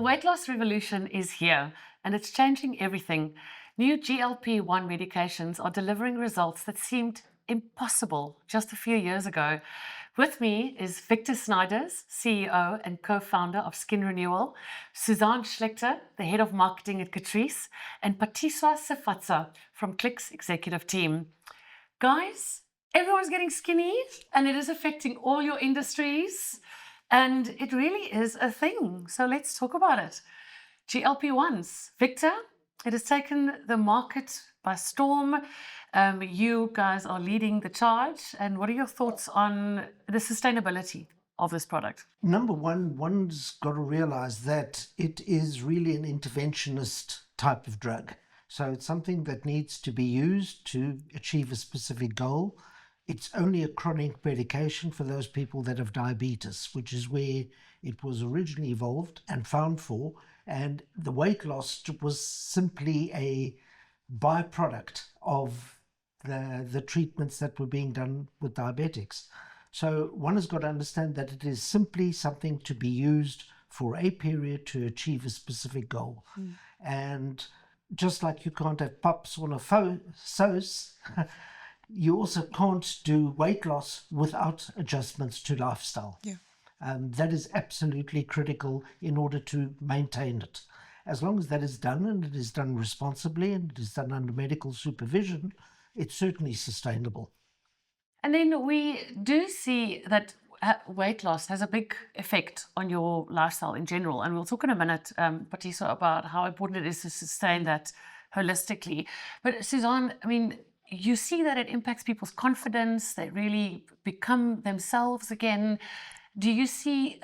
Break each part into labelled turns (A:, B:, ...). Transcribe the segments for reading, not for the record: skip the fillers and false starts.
A: The weight loss revolution is here, and it's changing everything. New GLP-1 medications are delivering results that seemed impossible just a few years ago. With me is Victor Snyders, CEO and co-founder of Skin Renewal, Suzanne Schlechter, the head of marketing at Catrice, and Phathiswa Sefatsa from Click's executive team. Guys, everyone's getting skinny, and it is affecting all your industries, and it really is a thing. So let's talk about it. GLP-1s. Victor, it has taken the market by storm. You guys are leading the charge. And what are your thoughts on the sustainability of this product?
B: Number one, one's got to realize that it is really an interventionist type of drug. So it's something that needs to be used to achieve a specific goal. It's only a chronic medication for those people that have diabetes, which is where it was originally evolved and found for. And the weight loss was simply a byproduct of the treatments that were being done with diabetics. So one has got to understand that it is simply something to be used for a period to achieve a specific goal. And just like you can't have pups on a sauce, you also can't do weight loss without adjustments to lifestyle. That is absolutely critical in order to maintain it. As long as that is done, and it is done responsibly, and it is done under medical supervision, it's certainly sustainable.
A: And then we do see that weight loss has a big effect on your lifestyle in general. And we'll talk in a minute, Phathiswa, about how important it is to sustain that holistically. But Suzanne, I mean, you see that it impacts people's confidence. They really become themselves again. Do you see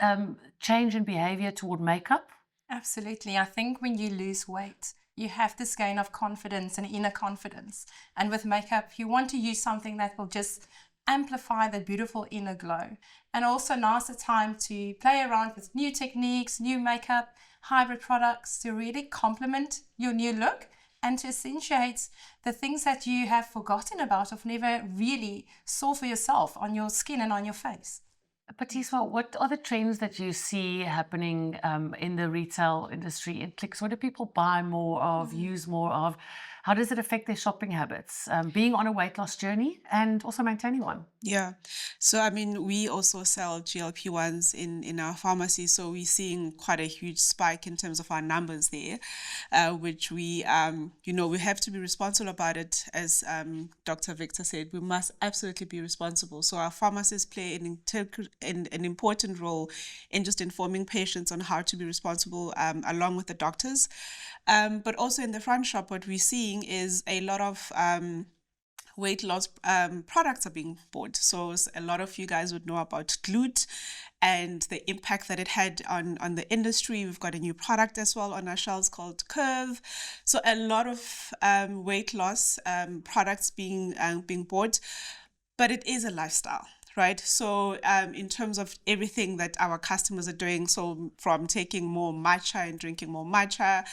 A: change in behavior toward makeup?
C: Absolutely. I think when you lose weight, you have this gain of confidence and inner confidence. And with makeup, you want to use something that will just amplify that beautiful inner glow. And also now's the time to play around with new techniques, new makeup, hybrid products to really complement your new look and to accentuate the things that you have forgotten about or never really saw for yourself on your skin and on your face.
A: Phathiswa, what are the trends that you see happening in the retail industry in Clicks? What do people buy more of, use more of? How does it affect their shopping habits, being on a weight loss journey and also maintaining one?
D: Yeah. So, I mean, we also sell GLP-1s in our pharmacy. So we're seeing quite a huge spike in terms of our numbers there, which we have to be responsible about it. As Dr. Victor said, we must absolutely be responsible. So our pharmacists play an important role in just informing patients on how to be responsible along with the doctors. But also in the front shop, what we're seeing is a lot of weight loss products are being bought. So a lot of you guys would know about glute and the impact that it had on the industry. We've got a new product as well on our shelves called Curve. So a lot of weight loss products being bought, but it is a lifestyle. Right. So in terms of everything that our customers are doing, so from taking more matcha and drinking more matcha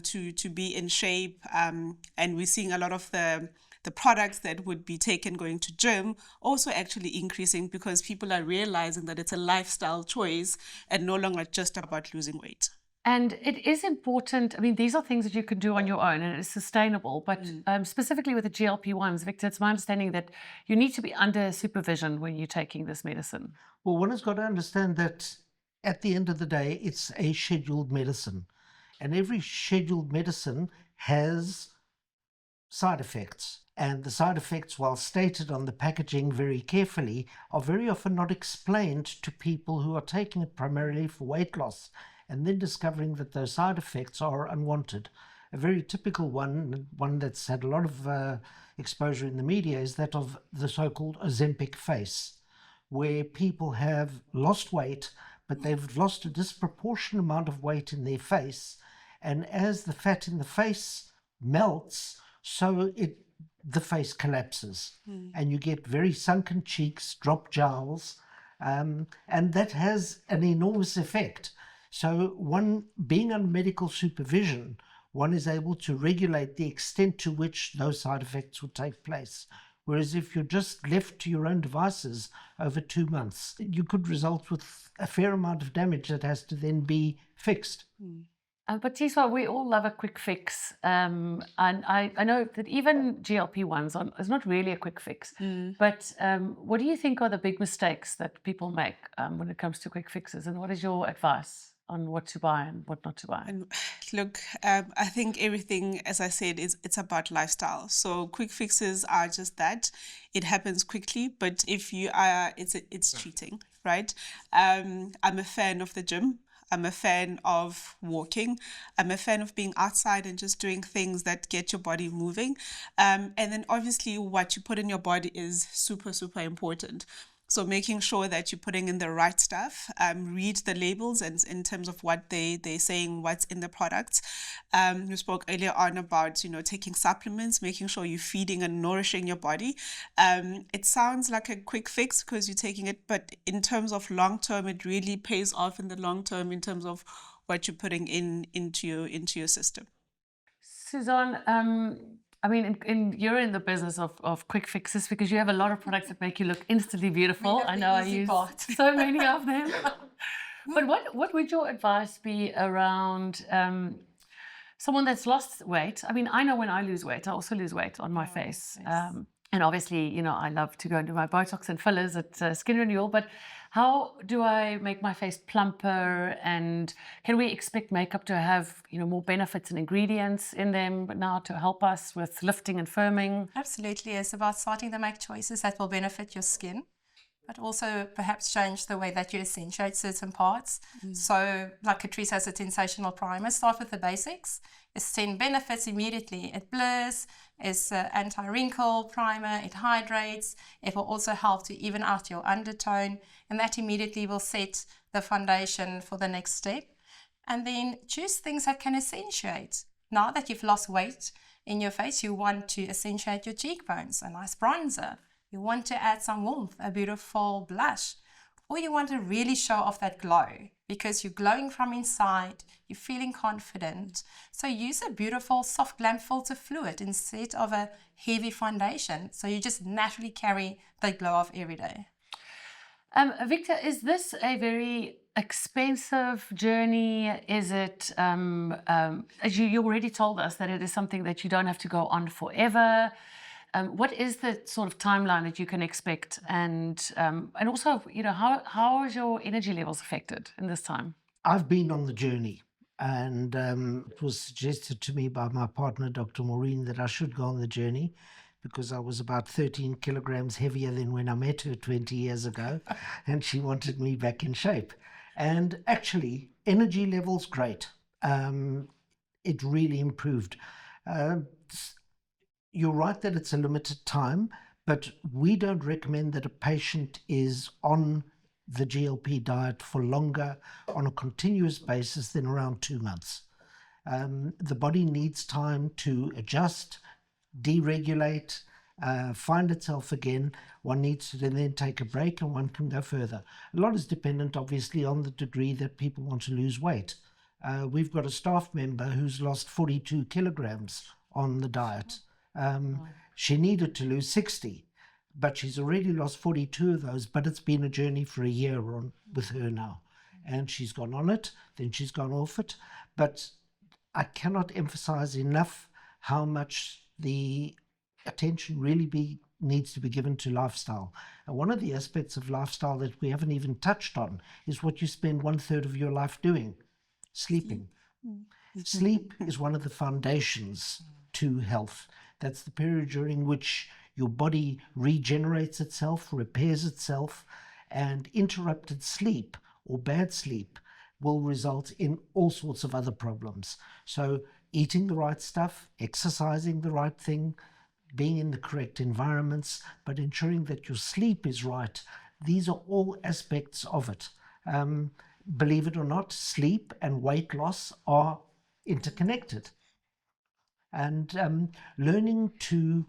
D: to be in shape, and we're seeing a lot of the products that would be taken going to gym also actually increasing because people are realizing that it's a lifestyle choice and no longer just about losing weight.
A: And it is important. I mean, these are things that you can do on your own and it is sustainable. But specifically with the GLP-1s, Victor, it's my understanding that you need to be under supervision when you're taking this medicine.
B: Well, one has got to understand that at the end of the day, it's a scheduled medicine. And every scheduled medicine has side effects. And the side effects, while stated on the packaging very carefully, are very often not explained to people who are taking it primarily for weight loss, and then discovering that those side effects are unwanted. A very typical one that's had a lot of exposure in the media, is that of the so-called Ozempic face, where people have lost weight, but they've lost a disproportionate amount of weight in their face. And as the fat in the face melts, so the face collapses. And you get very sunken cheeks, dropped jowls, and that has an enormous effect. So one, being under medical supervision, one is able to regulate the extent to which those side effects will take place. Whereas if you're just left to your own devices over 2 months, you could result with a fair amount of damage that has to then be fixed.
A: Phathiswa, we all love a quick fix. And I know that even GLP-1s is not really a quick fix. But what do you think are the big mistakes that people make when it comes to quick fixes? And what is your advice on what to buy and what not to buy?
D: And look, I think everything, as I said, it's about lifestyle. So quick fixes are just that. It happens quickly, but if you are, it's cheating, right? I'm a fan of the gym. I'm a fan of walking. I'm a fan of being outside and just doing things that get your body moving. And then obviously what you put in your body is super, super important. So making sure that you're putting in the right stuff, read the labels and in terms of what they're saying, what's in the products. You spoke earlier on about, taking supplements, making sure you're feeding and nourishing your body. It sounds like a quick fix because you're taking it, but in terms of long term, it really pays off in the long term in terms of what you're putting into your system.
A: Suzanne, I mean, you're in the business of quick fixes because you have a lot of products that make you look instantly beautiful. I know I use so many of them. But what would your advice be around someone that's lost weight? I mean, I know when I lose weight, I also lose weight on my face.
C: Yes.
A: And obviously, I love to go and do my Botox and fillers at Skin Renewal. But how do I make my face plumper? And can we expect makeup to have, more benefits and ingredients in them now to help us with lifting and firming?
C: Absolutely. It's about starting to make choices that will benefit your skin, but also perhaps change the way that you accentuate certain parts. So like Catrice has a sensational primer, start with the basics. It's 10 benefits immediately. It blurs, it's an anti-wrinkle primer, it hydrates, it will also help to even out your undertone, and that immediately will set the foundation for the next step. And then choose things that can accentuate. Now that you've lost weight in your face, you want to accentuate your cheekbones, a nice bronzer. You want to add some warmth, a beautiful blush, or you want to really show off that glow because you're glowing from inside, you're feeling confident. So use a beautiful soft glam filter fluid instead of a heavy foundation. So you just naturally carry the glow off every day.
A: Victor, is this a very expensive journey? Is it, as you already told us, that it is something that you don't have to go on forever? What is the sort of timeline that you can expect? And also, how is your energy levels affected in this time?
B: I've been on the journey, and it was suggested to me by my partner, Dr. Maureen, that I should go on the journey because I was about 13 kilograms heavier than when I met her 20 years ago, and she wanted me back in shape. And actually, energy levels, great. It really improved. You're right that it's a limited time, but we don't recommend that a patient is on the GLP diet for longer on a continuous basis than around 2 months. The body needs time to adjust, deregulate, find itself again. One needs to then take a break and one can go further. A lot is dependent, obviously, on the degree that people want to lose weight. We've got a staff member who's lost 42 kilograms on the diet. She needed to lose 60, but she's already lost 42 of those, but it's been a journey for a year on with her now. And she's gone on it, then she's gone off it. But I cannot emphasize enough how much the attention really needs to be given to lifestyle. And one of the aspects of lifestyle that we haven't even touched on is what you spend 1/3 of your life doing, sleeping. Sleep is one of the foundations to health. That's the period during which your body regenerates itself, repairs itself, and interrupted sleep or bad sleep will result in all sorts of other problems. So eating the right stuff, exercising the right thing, being in the correct environments, but ensuring that your sleep is right, these are all aspects of it. Believe it or not, sleep and weight loss are interconnected. And learning to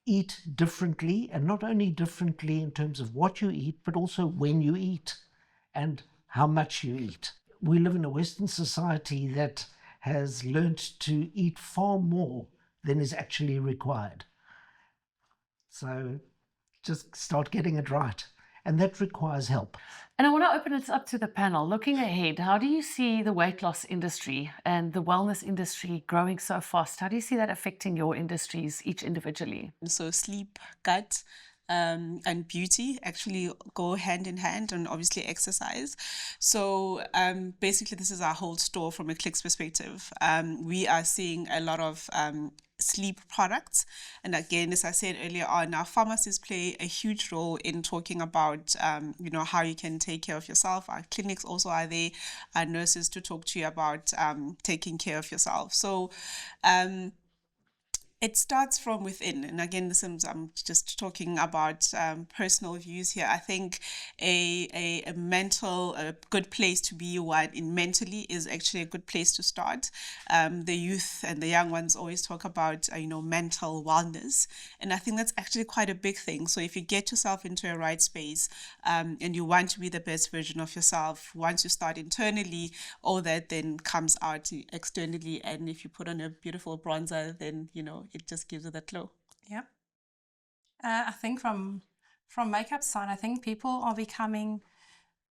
B: eat differently, and not only differently in terms of what you eat, but also when you eat and how much you eat. We live in a Western society that has learnt to eat far more than is actually required. So just start getting it right. And that requires help.
A: And I want to open it up to the panel. Looking ahead, how do you see the weight loss industry and the wellness industry growing so fast? How do you see that affecting your industries, each individually?
D: So sleep, gut, and beauty actually go hand in hand, and obviously exercise. So basically, this is our whole store from a Clicks perspective. We are seeing a lot of sleep products, and again, as I said earlier on, our pharmacists play a huge role in talking about how you can take care of yourself. Our clinics also are there, our nurses to talk to you about taking care of yourself. So it starts from within. And again, I'm just talking about personal views here. I think a good place to be mentally is actually a good place to start. The youth and the young ones always talk about, mental wellness. And I think that's actually quite a big thing. So if you get yourself into a right space and you want to be the best version of yourself, once you start internally, all that then comes out externally. And if you put on a beautiful bronzer, then, it just gives it that glow.
C: Yeah. I think from makeup side, I think people are becoming,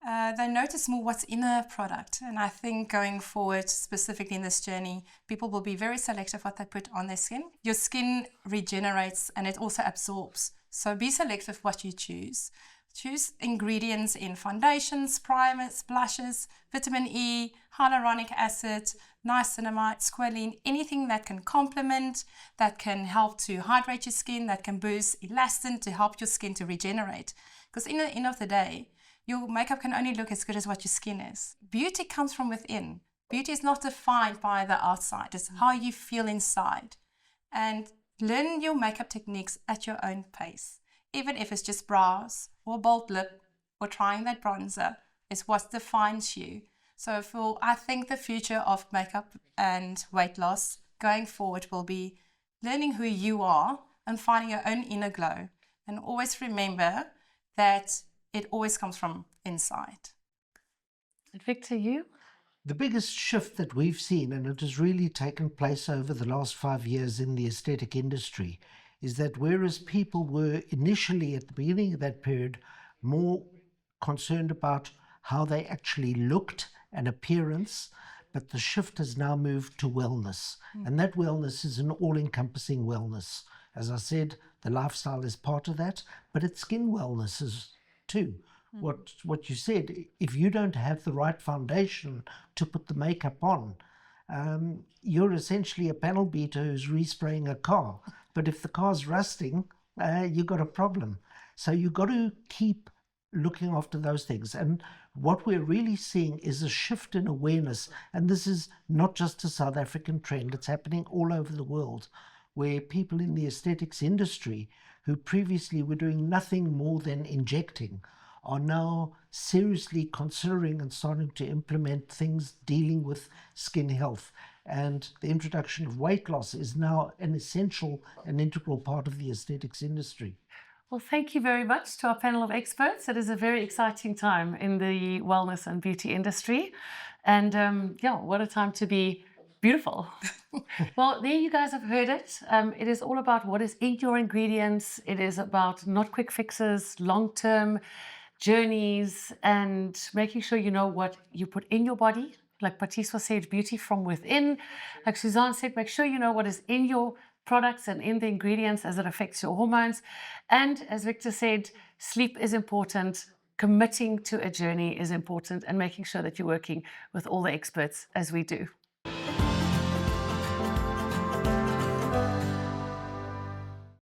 C: they notice more what's in a product. And I think going forward, specifically in this journey, people will be very selective what they put on their skin. Your skin regenerates and it also absorbs. So be selective what you choose. Choose ingredients in foundations, primers, blushes, vitamin E, hyaluronic acid, niacinamide, squalene, anything that can complement, that can help to hydrate your skin, that can boost elastin to help your skin to regenerate. Because in the end of the day, your makeup can only look as good as what your skin is. Beauty comes from within. Beauty is not defined by the outside. It's how you feel inside. And learn your makeup techniques at your own pace. Even if it's just brows or bold lip or trying that bronzer, is what defines you. So I think the future of makeup and weight loss going forward will be learning who you are and finding your own inner glow. And always remember that it always comes from inside.
A: And Victor, you?
B: The biggest shift that we've seen, and it has really taken place over the last 5 years in the aesthetic industry, is that whereas people were initially at the beginning of that period more concerned about how they actually looked and appearance, but the shift has now moved to wellness. And that wellness is an all-encompassing wellness. As I said, the lifestyle is part of that, but it's skin wellness is too. What you said, if you don't have the right foundation to put the makeup on, you're essentially a panel beater who's respraying a car. But if the car's rusting, you've got a problem. So you've got to keep looking after those things. And what we're really seeing is a shift in awareness. And this is not just a South African trend. It's happening all over the world, where people in the aesthetics industry who previously were doing nothing more than injecting are now seriously considering and starting to implement things dealing with skin health. And the introduction of weight loss is now an essential and integral part of the aesthetics industry.
A: Well, thank you very much to our panel of experts. It is a very exciting time in the wellness and beauty industry. And what a time to be beautiful. Well, there you guys have heard it. It is all about what is in your ingredients. It is about not quick fixes, long-term journeys, and making sure you know what you put in your body. Like Phathiswa said, beauty from within. Like Suzanne said, make sure you know what is in your products and in the ingredients as it affects your hormones. And as Victor said, sleep is important. Committing to a journey is important, and making sure that you're working with all the experts as we do.